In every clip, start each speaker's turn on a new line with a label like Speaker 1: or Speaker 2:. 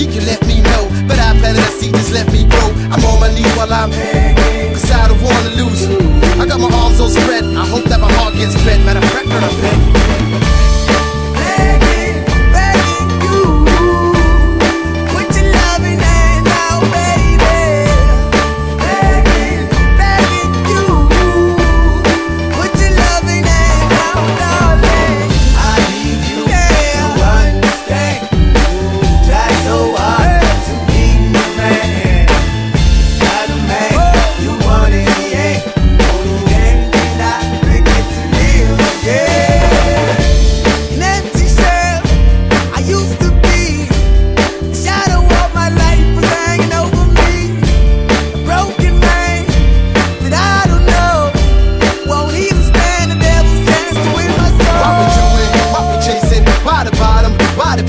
Speaker 1: You let me know, but I planted a seed, just let me grow. I'm on my knees while I'm begging, cause I don't wanna lose you. I got my arms all spread, I hope that my heart gets fed. Matter of fact, girl, I'm begging.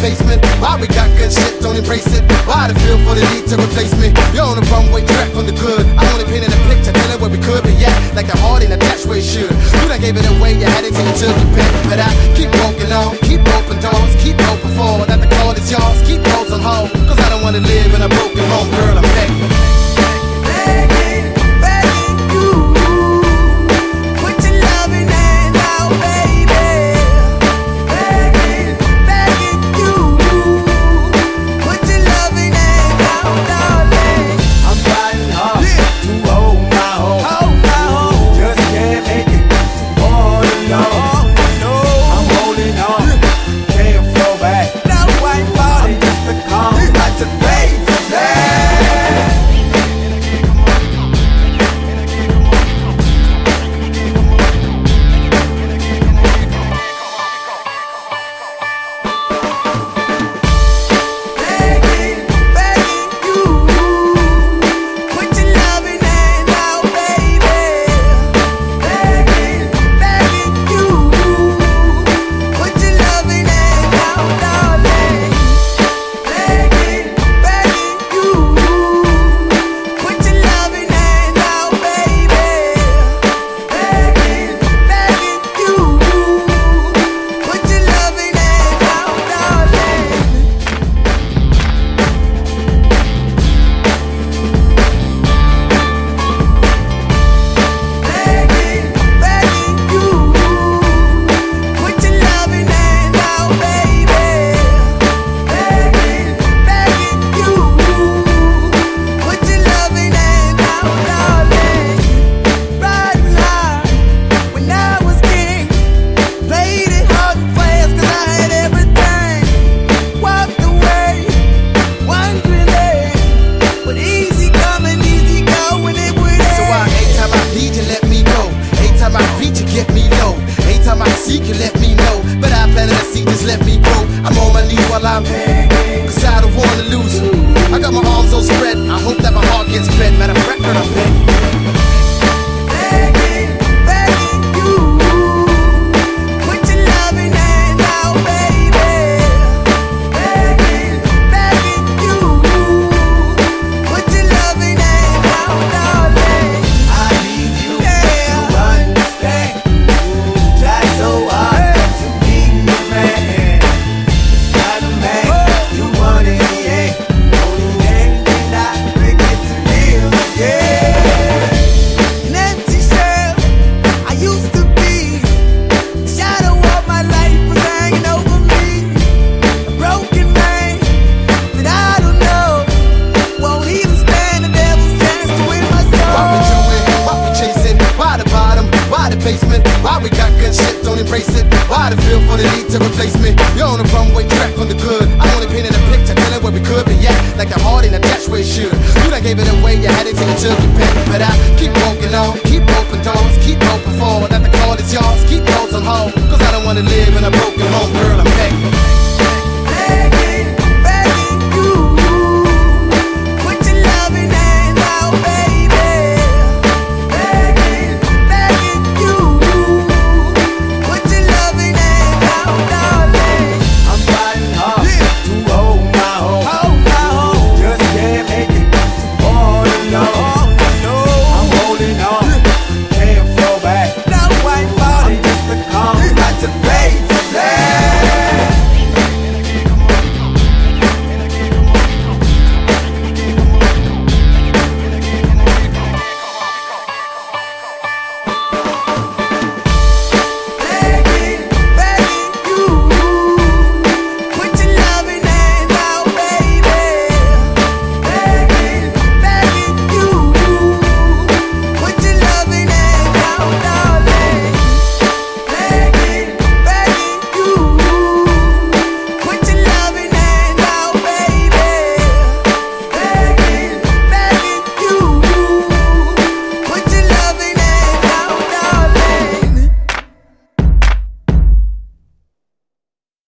Speaker 1: Basement. Why we got good shit, don't embrace it? Why the feel for the need to replace me? You're on the runway track from the good. I only painted a picture, telling where we could be at, like a heart ain't attached where it should. You done gave it away, you had it till you took your pick. But I keep walking on, keep open doors, keep hoping for that the call is yours. Keep those on hold, cause I don't wanna live in a broken home, girl, I'm begging. You let me know, but I planted a seed, just let me grow. I'm on my knees while I'm begging, cause I don't wanna lose you. I got my arms all spread, I hope that my heart gets fed. Matter of fact, girl, I'm begging.
Speaker 2: Yeah.
Speaker 1: feel for the need to replace me. You're on the runway track on the good. I only painted a picture, telling where we could be at, like the heart ain't attached where it should. You done gave it away, you had it till you took your pick. But I keep walking on, keep open doors, keep open forward. That the call is yours, keep those on hold. Cause I don't wanna live in a broken home, girl.